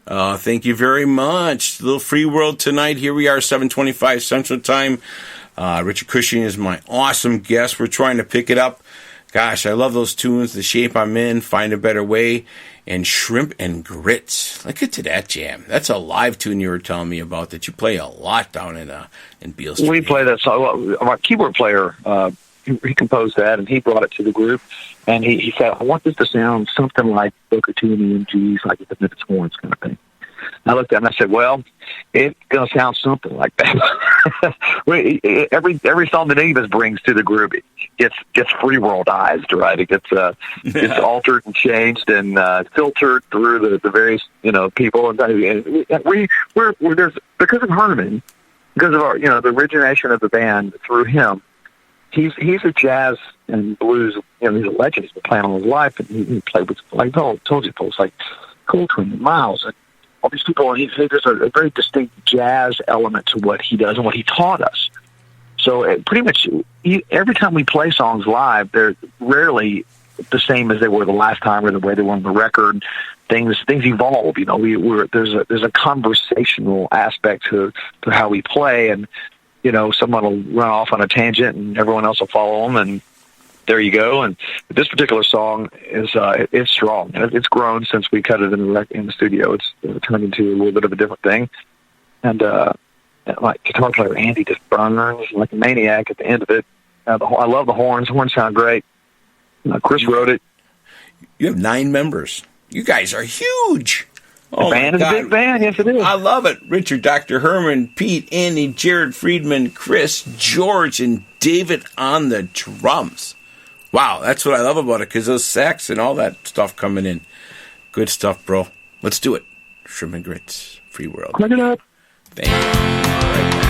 Thank you very much. A little free world tonight. Here we are, 7:25 Central Time. Richard Cushing is my awesome guest. We're trying to pick it up. Gosh, I love those tunes. The Shape I'm In, Find a Better Way, and Shrimp and Grits. Look to that jam. That's a live tune you were telling me about that you play a lot down in Beale Street. We play that song. Our keyboard player, he composed that, and he brought it to the group. And he said, I want this to sound something like Booker T and the MGs, like the Memphis Horns kind of thing. And I looked at him and I said, well, it's going to sound something like that. every song that any of us brings to the group gets free worldized, right? It gets altered and changed and filtered through the various people. And we're there's, because of Herman, because of our the origination of the band through him. He's a jazz and blues, he's a legend. He's been playing all his life, and he played with, like I told you, folks like Coltrane and Miles and all these people. And there's a very distinct jazz element to what he does and what he taught us. So pretty much every time we play songs live, they're rarely the same as they were the last time or the way they were on the record. Things evolve. There's a conversational aspect to how we play, and someone will run off on a tangent and everyone else will follow them, and there you go. And this particular song is it's strong. It's grown since we cut it in the studio. It's turned into a little bit of a different thing. And like guitar player Andy just burns like a maniac at the end of it. I love the horns. Horns sound great. Chris wrote it. You have 9 members. You guys are huge. The band is a big band, yes it is. I love it. Richard, Dr. Herman, Pete, Andy, Jared Friedman, Chris, George, and David on the drums. Wow, that's what I love about it, because those sax and all that stuff coming in. Good stuff, bro. Let's do it. Shrimp and Grits, Free World. Crank it up. Thank you. Right back.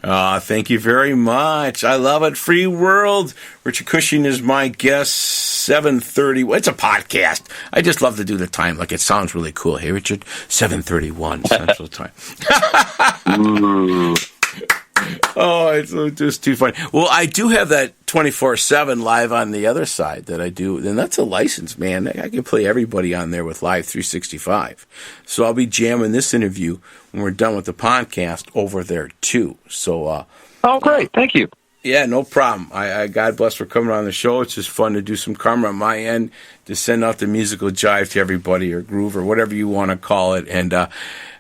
Thank you very much. I love it. Free World. Richard Cushing is my guest. 7:30. It's a podcast. I just love to do the time. Like, it sounds really cool. Hey, Richard, 7:31 Central Time. Oh, it's just too funny. Well, I do have that 24/7 live on the other side that I do, and that's a license, man. I can play everybody on there with Live 365. So I'll be jamming this interview when we're done with the podcast over there too. So, oh, great, thank you. Yeah, no problem. I God bless for coming on the show. It's just fun to do some karma on my end to send out the musical jive to everybody, or groove, or whatever you want to call it, and.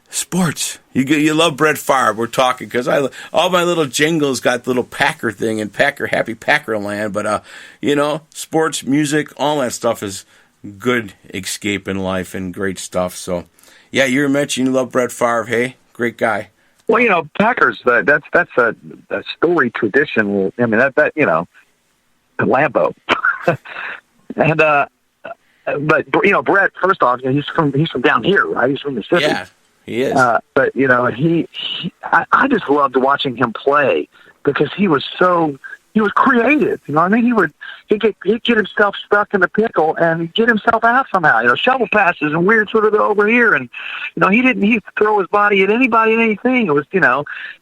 Sports. You love Brett Favre. We're talking because all my little jingles got the little Packer thing and Happy Packer Land. But, sports, music, all that stuff is good escape in life and great stuff. So, yeah, you were mentioning you love Brett Favre. Hey, great guy. Well, Packers, that's a story tradition. I mean, Lambeau. And, but, Brett, first off, he's from down here, right? He's from Mississippi. Yeah. He is. But, I just loved watching him play because he was creative. You know what I mean? He'd get himself stuck in the pickle and get himself out somehow. Shovel passes and weird sort of over here. And, he'd throw his body at anybody and anything. It was,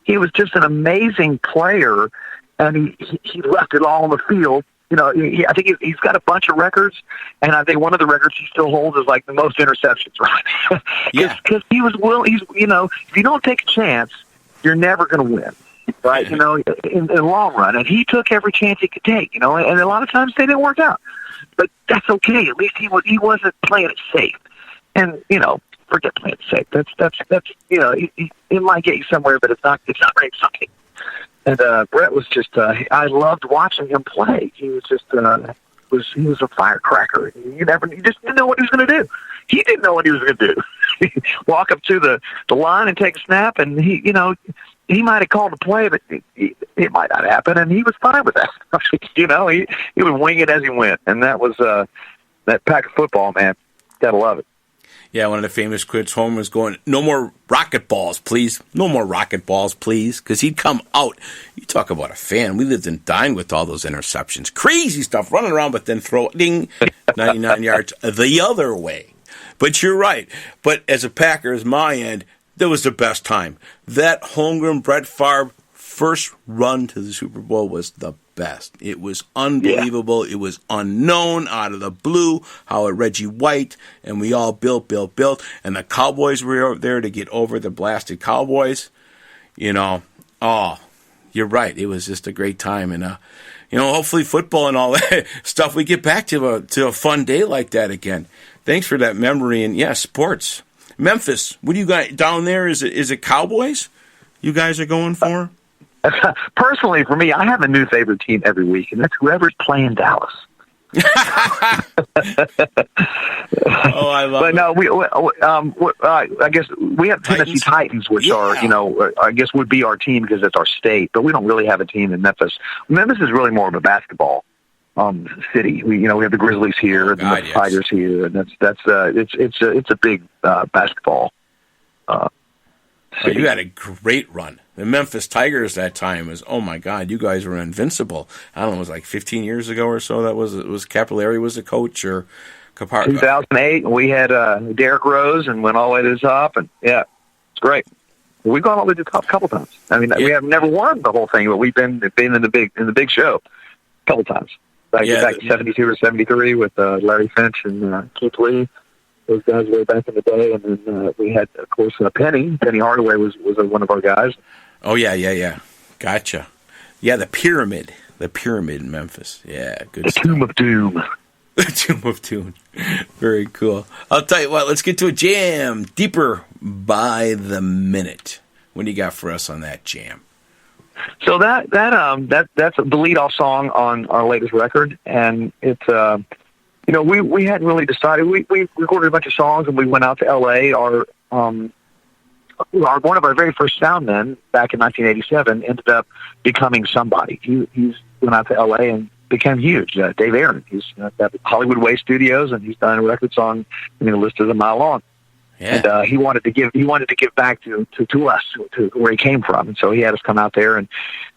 he was just an amazing player, and he left it all on the field. I think he's got a bunch of records, and I think one of the records he still holds is like the most interceptions, right? Yeah. Because he was if you don't take a chance, you're never going to win, right? In the long run. And he took every chance he could take, and a lot of times they didn't work out. But that's okay. At least he wasn't playing it safe. And, forget playing it safe. That's it might get you somewhere, but it's not very exciting. And Brett was just, I loved watching him play. He was just, he was a firecracker. You just didn't know what he was going to do. He didn't know what he was going to do. Walk up to the line and take a snap, and he might have called a play, but it might not happen, and he was fine with that. He would wing it as he went, and that was that Pack of football, man. Gotta love it. Yeah, one of the famous quotes home was going, "No more rocket balls, please. No more rocket balls, please." Because he'd come out. You talk about a fan. We lived and dined with all those interceptions. Crazy stuff, running around, but then throw ding, 99 yards the other way. But you're right. But as a Packer, as my end, that was the best time. That homegrown Brett Favre first run to the Super Bowl was the best. It was unbelievable. Yeah. It was unknown, out of the blue, how Reggie White, and we all built, and the Cowboys were there to get over the blasted Cowboys. You're right. It was just a great time, and hopefully football and all that stuff, we get back to a fun day like that again. Thanks for that memory, and yeah, sports. Memphis, what do you got down there? Is it Cowboys you guys are going for? Personally, for me, I have a new favorite team every week, and that's whoever's playing Dallas. I love it. No, I guess we have Tennessee Titans, which are, I guess would be our team because it's our state, but we don't really have a team in Memphis. Memphis is really more of a basketball city. We have the Grizzlies here and the Tigers here, and it's a big basketball city. You had a great run. The Memphis Tigers that time was, oh my God, you guys were invincible. I don't know, it was like 15 years ago or so. That was Capillari was the coach, or Capar. 2008, we had Derrick Rose and went all the way to the top, and yeah, it's great. We've gone all the way to the top a couple times. I mean, we have never won the whole thing, but we've been in the big show a couple times. Back in 72 or 73 with Larry Finch and Keith Lee. Those guys way back in the day, and then we had, of course, Penny Hardaway was one of our guys. Oh yeah, gotcha. Yeah, the pyramid in Memphis. Yeah, good. The Tomb of Doom. The Tomb of Doom. Very cool. I'll tell you what. Let's get to a jam. Deeper by the Minute. What do you got for us on that jam? So that's the lead-off song on our latest record, and it's we hadn't really decided. We recorded a bunch of songs, and we went out to L.A. One of our very first sound men back in 1987 ended up becoming somebody. He's went out to L.A. and became huge. Dave Aaron. He's at Hollywood Way Studios, and he's done records on. The list is a mile long. Yeah. And he wanted to give back to us, to where he came from, and so he had us come out there,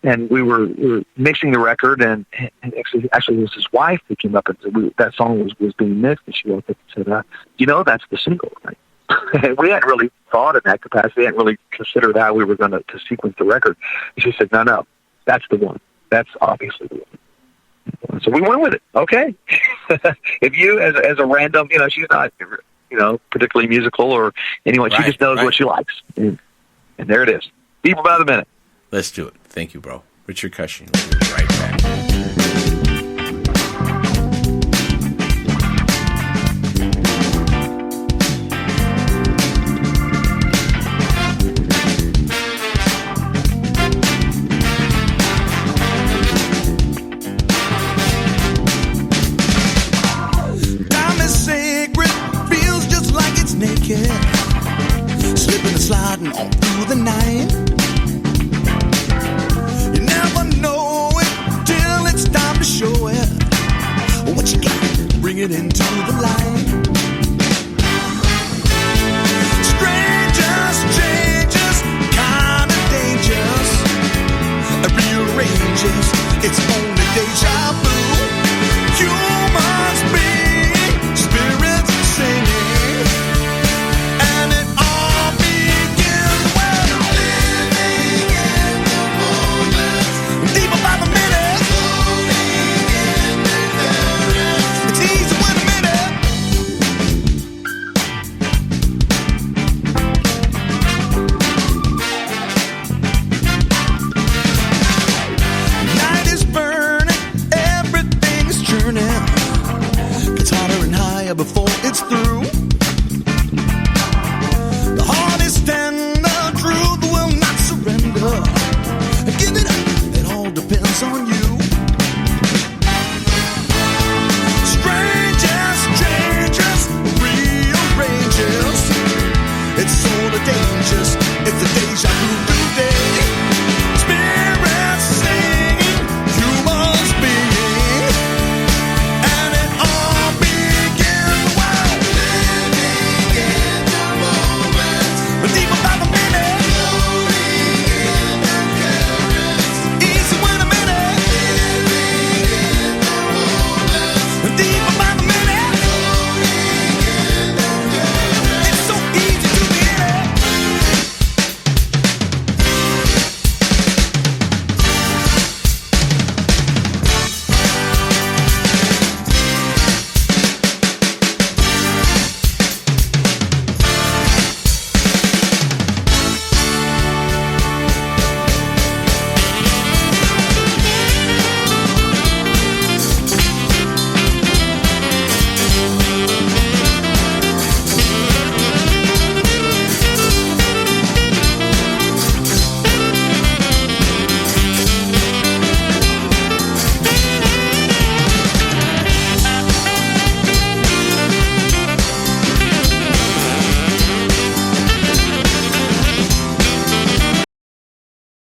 and we were mixing the record, and actually it was his wife who came up and said that song was being mixed, and she looked up and said, that's the single, right? And we hadn't really thought in that capacity, we hadn't really considered how we were going to sequence the record. And she said, no, that's the one. That's obviously the one. So we went with it. Okay. If you, as a random, she's not, particularly musical or anyone. She just knows what she likes. And there it is. Deeper by the minute. Let's do it. Thank you, bro. Richard Cushing. We'll be right back. Slipping and sliding all through the night. You never know it till it's time to show it. What you got, bring it into the light. Strangers, changes, kind of dangerous. Rearranges, it's only deja vu. Humans be spirits singing. Before it's through, the heart is tender, truth will not surrender. Give it up, it all depends on you. Strangers, changes, rearranges. It's sort of dangerous, it's a deja vu today.